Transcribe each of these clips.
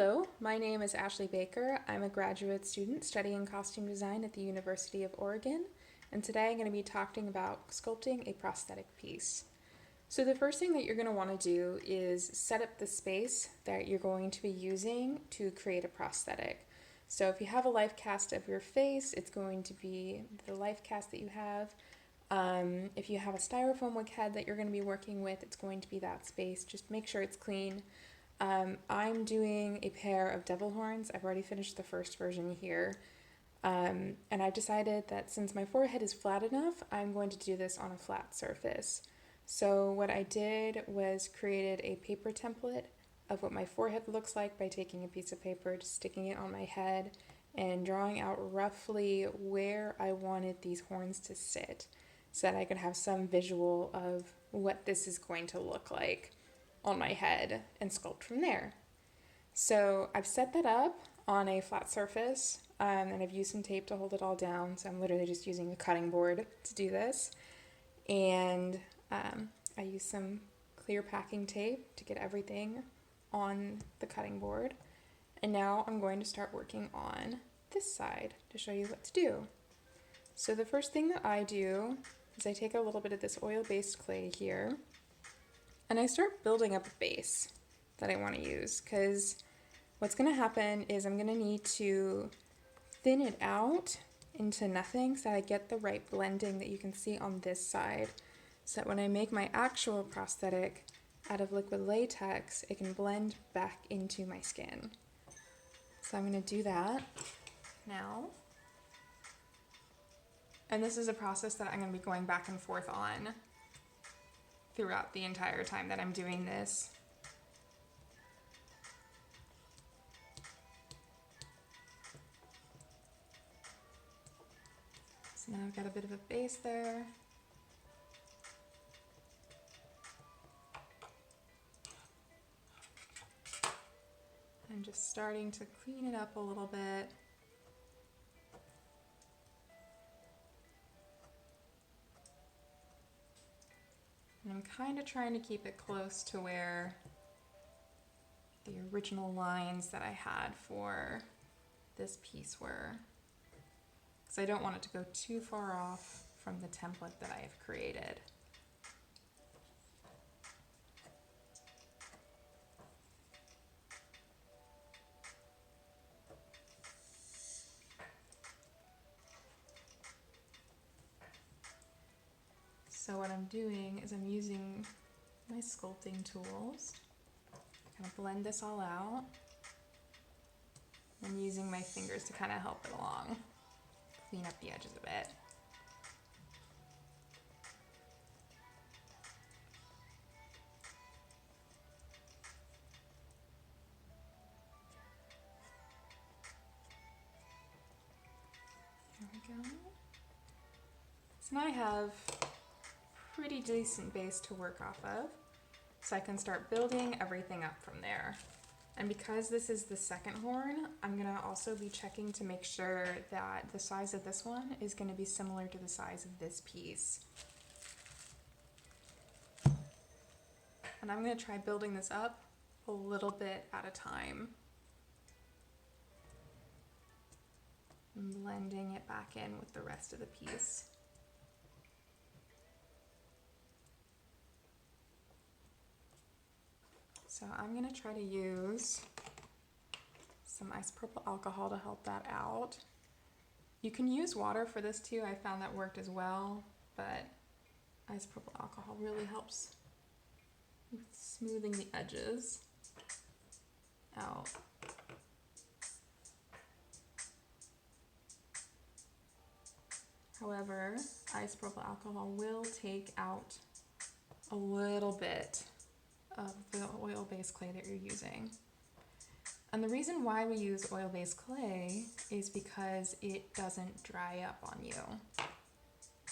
Hello, my name is Ashley Baker. I'm a graduate student studying costume design at the University of Oregon, and today I'm going to be talking about sculpting a prosthetic piece. So the first thing that you're going to want to do is set up the space that you're going to be using to create a prosthetic. So if you have a life cast of your face, it's going to be the life cast that you have. If you have a styrofoam wig head that you're going to be working with, it's going to be that space. Just make sure it's clean. I'm doing a pair of devil horns. I've already finished the first version here. And I've decided that since my forehead is flat enough, I'm going to do this on a flat surface. So what I did was created a paper template of what my forehead looks like by taking a piece of paper, just sticking it on my head, and drawing out roughly where I wanted these horns to sit so that I could have some visual of what this is going to look like on my head and sculpt from there. So I've set that up on a flat surface and I've used some tape to hold it all down. So I'm literally just using a cutting board to do this. And I used some clear packing tape to get everything on the cutting board. And now I'm going to start working on this side to show you what to do. So the first thing that I do is I take a little bit of this oil-based clay here and I start building up a base that I want to use, because what's going to happen is I'm going to need to thin it out into nothing so that I get the right blending that you can see on this side, so that when I make my actual prosthetic out of liquid latex, it can blend back into my skin. So I'm going to do that now. And this is a process that I'm going to be going back and forth on throughout the entire time that I'm doing this. So now I've got a bit of a base there. I'm just starting to clean it up a little bit. And I'm kind of trying to keep it close to where the original lines that I had for this piece were, because I don't want it to go too far off from the template that I have created. So what I'm doing is I'm using my sculpting tools, kind of blend this all out, and using my fingers to kind of help it along, clean up the edges a bit. There we go. So now I have pretty decent base to work off of, so I can start building everything up from there. And because this is the second horn, I'm gonna also be checking to make sure that the size of this one is gonna be similar to the size of this piece. And I'm gonna try building this up a little bit at a time, and blending it back in with the rest of the piece. So I'm gonna try to use some isopropyl alcohol to help that out. You can use water for this too. I found that worked as well, but isopropyl alcohol really helps with smoothing the edges out. However, isopropyl alcohol will take out a little bit of the oil-based clay that you're using. And the reason why we use oil-based clay is because it doesn't dry up on you,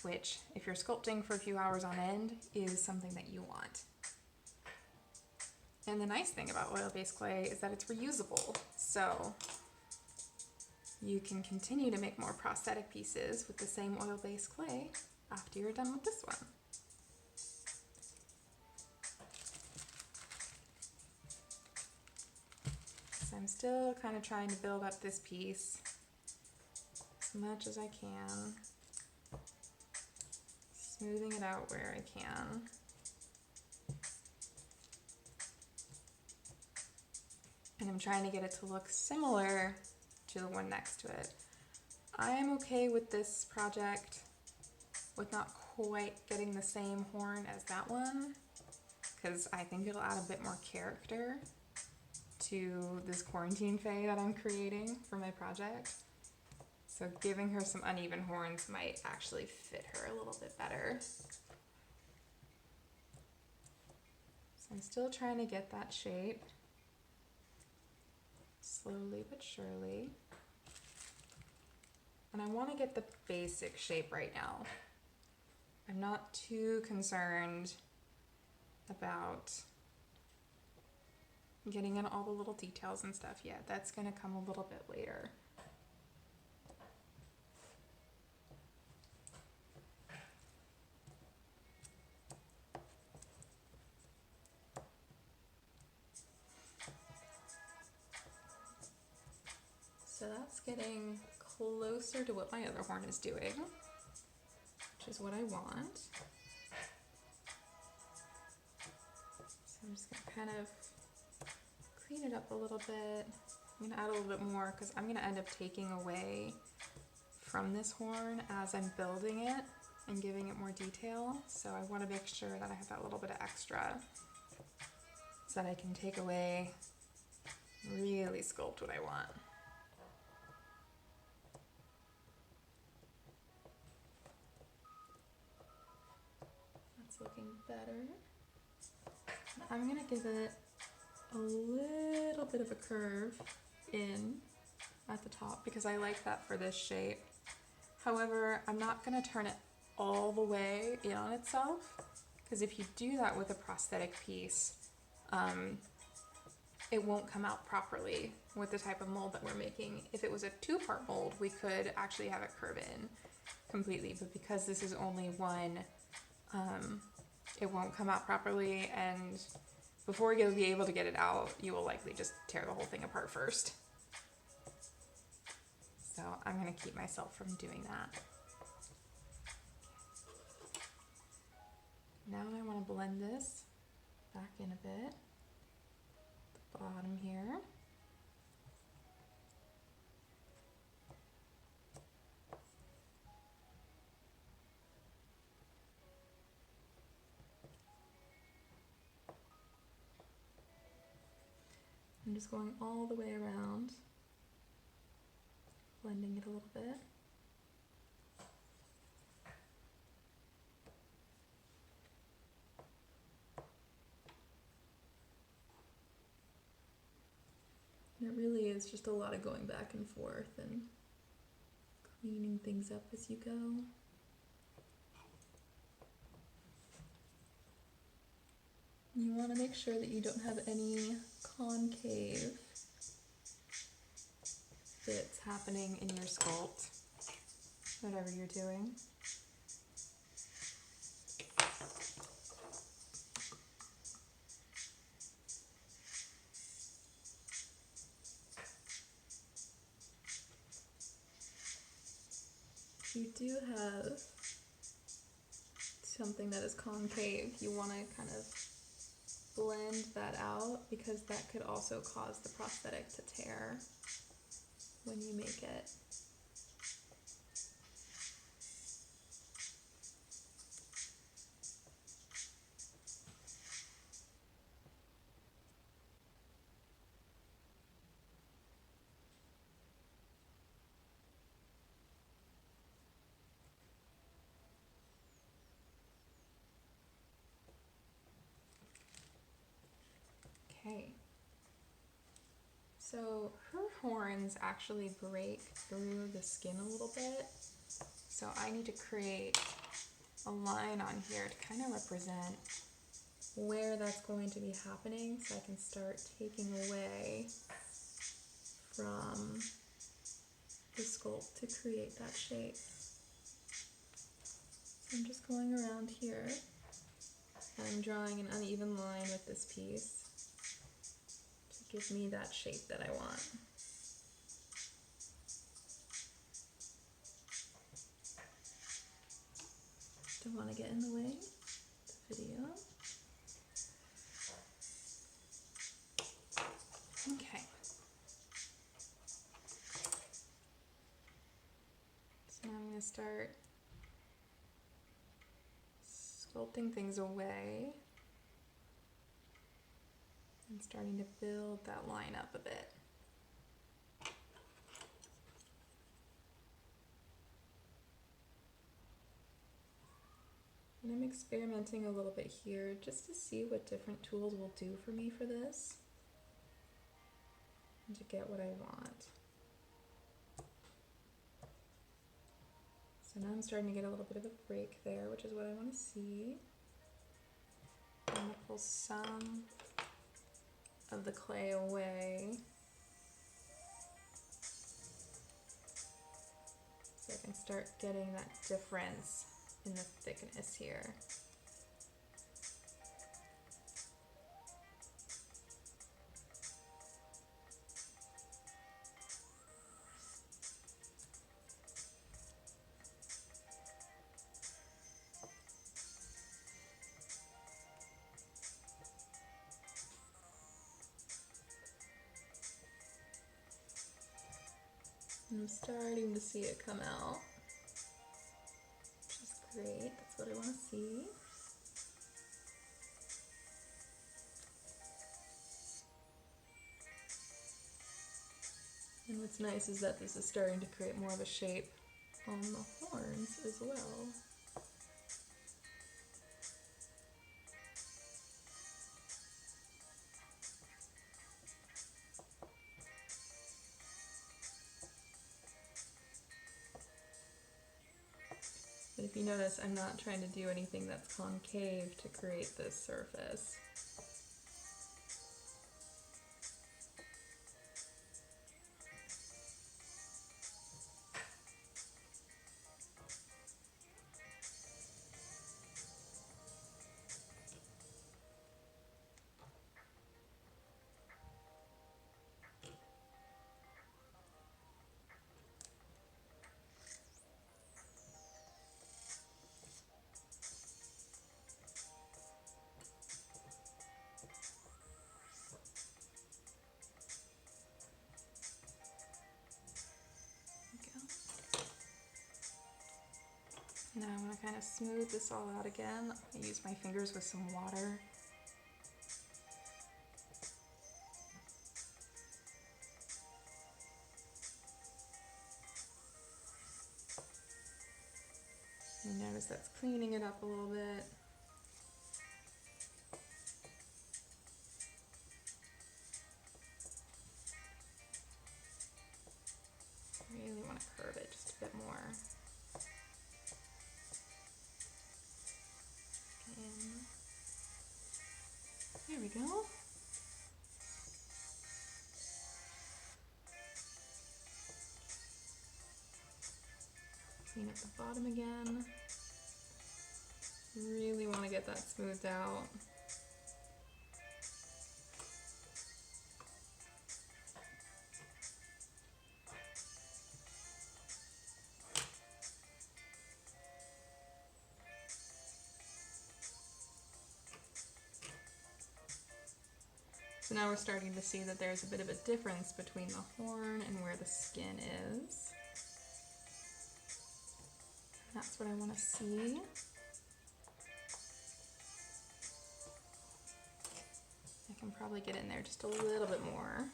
which, if you're sculpting for a few hours on end, is something that you want. And the nice thing about oil-based clay is that it's reusable, so you can continue to make more prosthetic pieces with the same oil-based clay after you're done with this one. So I'm still kind of trying to build up this piece as much as I can, smoothing it out where I can. And I'm trying to get it to look similar to the one next to it. I'm okay with this project with not quite getting the same horn as that one, because I think it'll add a bit more character to this quarantine fae that I'm creating for my project. So giving her some uneven horns might actually fit her a little bit better. So I'm still trying to get that shape, slowly but surely. And I want to get the basic shape right now. I'm not too concerned about getting in all the little details and stuff yet. That's going to come a little bit later. So that's getting closer to what my other horn is doing, which is what I want. So I'm just gonna kind of clean it up a little bit. I'm gonna add a little bit more because I'm gonna end up taking away from this horn as I'm building it and giving it more detail. So I want to make sure that I have that little bit of extra so that I can take away, really sculpt what I want. That's looking better. I'm gonna give it a little bit of a curve in at the top because I like that for this shape. However, I'm not gonna turn it all the way in on itself, because if you do that with a prosthetic piece, it won't come out properly with the type of mold that we're making. If it was a two-part mold, we could actually have it curve in completely, but because this is only one, it won't come out properly, and before you'll be able to get it out, you will likely just tear the whole thing apart first. So I'm gonna keep myself from doing that. Now I want to blend this back in a bit, the bottom here. I'm just going all the way around, blending it a little bit. And it really is just a lot of going back and forth and cleaning things up as you go. You want to make sure that you don't have any concave bits happening in your sculpt, whatever you're doing. If you do have something that is concave, you want to kind of blend that out, because that could also cause the prosthetic to tear when you make it. Okay, so her horns actually break through the skin a little bit, so I need to create a line on here to kind of represent where that's going to be happening, so I can start taking away from the sculpt to create that shape. So I'm just going around here, and I'm drawing an uneven line with this piece to give me that shape that I want. Don't want to get in the way of the video. Okay. So now I'm going to start sculpting things away and starting to build that line up a bit. And I'm experimenting a little bit here just to see what different tools will do for me for this and to get what I want. So now I'm starting to get a little bit of a break there, which is what I want to see. I'm going to pull some of the clay away so I can start getting that difference in the thickness here. And I'm starting to see it come out, which is great. That's what I want to see. And what's nice is that this is starting to create more of a shape on the horns as well. But if you notice, I'm not trying to do anything that's concave to create this surface. Now I want to kind of smooth this all out again. I use my fingers with some water. You notice that's cleaning it up a little bit. Really want to curve it just a bit more. And there we go. Clean up the bottom again. Really want to get that smoothed out. So now we're starting to see that there's a bit of a difference between the horn and where the skin is. That's what I want to see. I can probably get in there just a little bit more.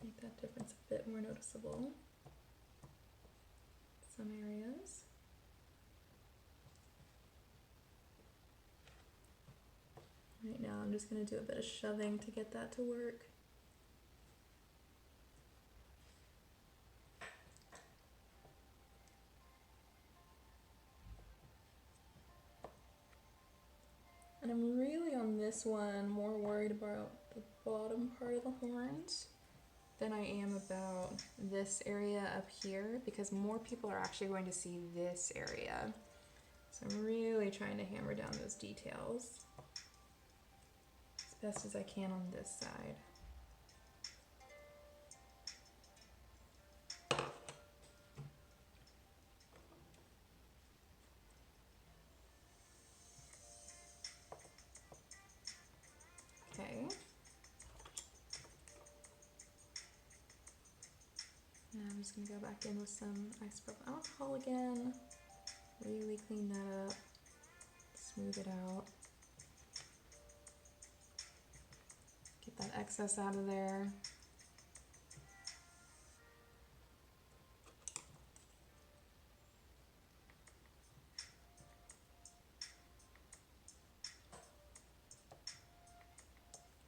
Make that difference a bit more noticeable. Some areas. Right now I'm just going to do a bit of shoving to get that to work. And I'm really on this one more worried about the bottom part of the horns than I am about this area up here, because more people are actually going to see this area. So I'm really trying to hammer down those details. best as I can on this side. Okay. Now I'm just going to go back in with some isopropyl alcohol again. Really clean that up. Smooth it out. Get that excess out of there.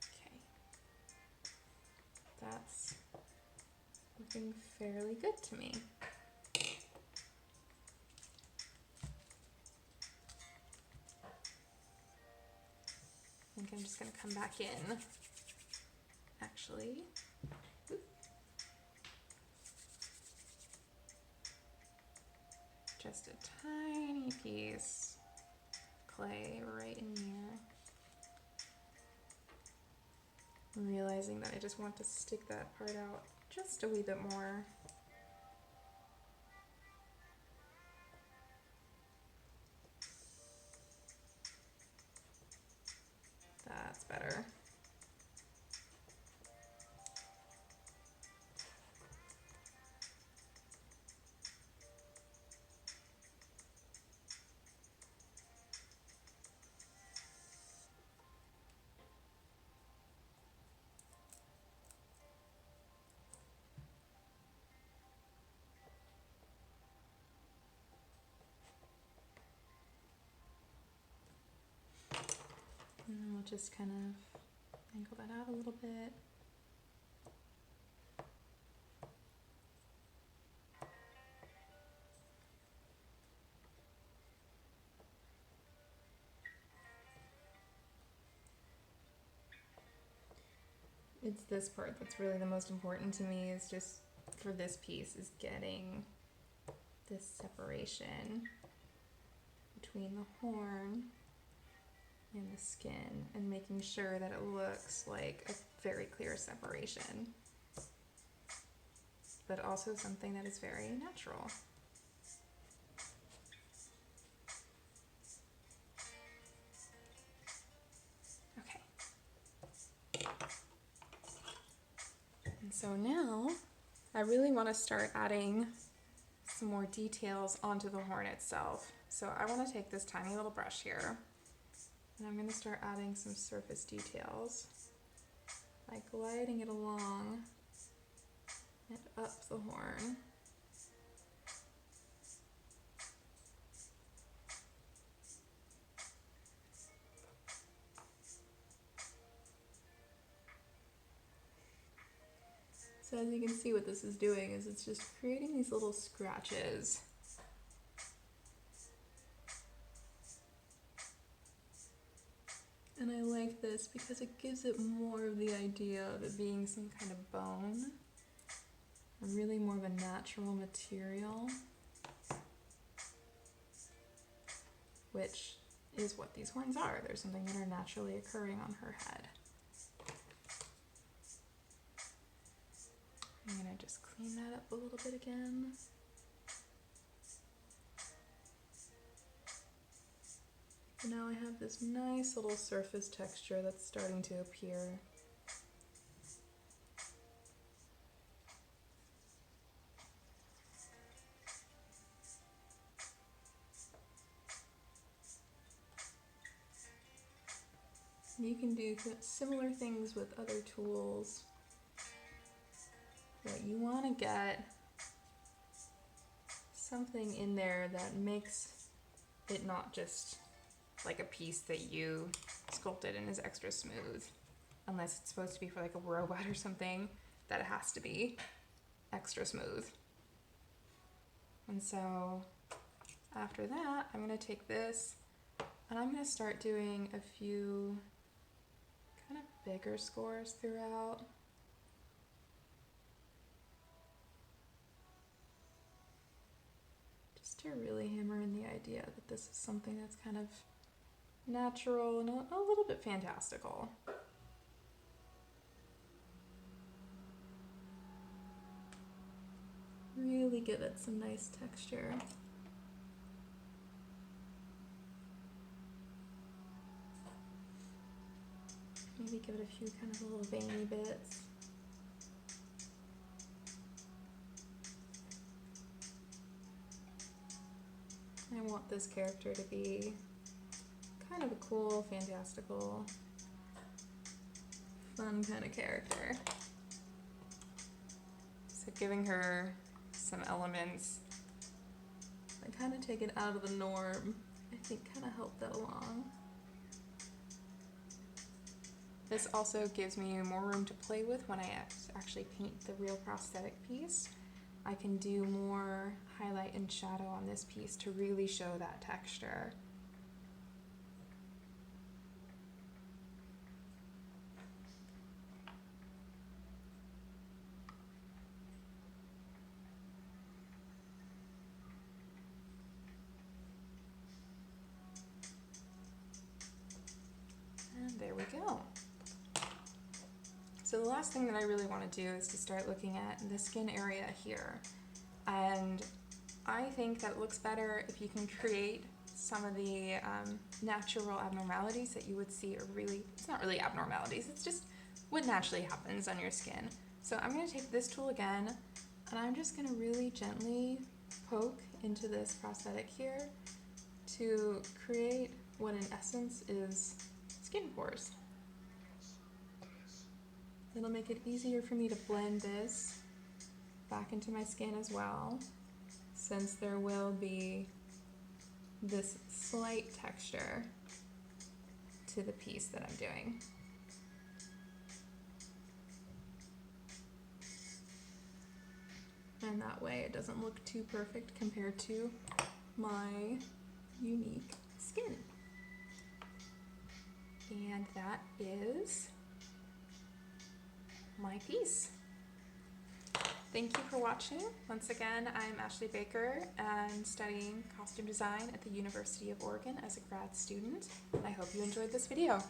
Okay. That's looking fairly good to me. I think I'm just going to come back in. Actually, just a tiny piece of clay right in here. Realizing that I just want to stick that part out just a wee bit more. That's better. And then we'll just kind of angle that out a little bit. It's this part that's really the most important to me, is just for this piece, is getting this separation between the horn and the skin and making sure that it looks like a very clear separation, but also something that is very natural. Okay. And so now I really want to start adding some more details onto the horn itself. So I want to take this tiny little brush here, and I'm going to start adding some surface details by gliding it along and up the horn. So as you can see, what this is doing is it's just creating these little scratches. And I like this because it gives it more of the idea of it being some kind of bone, really more of a natural material, which is what these horns are. They're something that are naturally occurring on her head. I'm going to just clean that up a little bit again. And now I have this nice little surface texture that's starting to appear. You can do similar things with other tools. But you want to get something in there that makes it not just like a piece that you sculpted and is extra smooth, unless it's supposed to be for like a robot or something, that it has to be extra smooth. And so after that, I'm going to take this and I'm going to start doing a few kind of bigger scores throughout. Just to really hammer in the idea that this is something that's kind of natural and a little bit fantastical. really give it some nice texture. Maybe give it a few kind of little veiny bits. I want this character to be kind of a cool, fantastical, fun kind of character. So giving her some elements that kind of take it out of the norm, I think kind of help that along. This also gives me more room to play with when I actually paint the real prosthetic piece. I can do more highlight and shadow on this piece to really show that texture. And there we go. So the last thing that I really want to do is to start looking at the skin area here. And I think that it looks better if you can create some of the natural abnormalities that you would see, or really, it's not really abnormalities, it's just what naturally happens on your skin. So I'm going to take this tool again, and I'm just going to really gently poke into this prosthetic here to create what in essence is skin pores. It'll make it easier for me to blend this back into my skin as well, since there will be this slight texture to the piece that I'm doing. And that way it doesn't look too perfect compared to my unique skin. And that is my piece. Thank you for watching. Once again, I'm Ashley Baker and studying costume design at the University of Oregon as a grad student. I hope you enjoyed this video.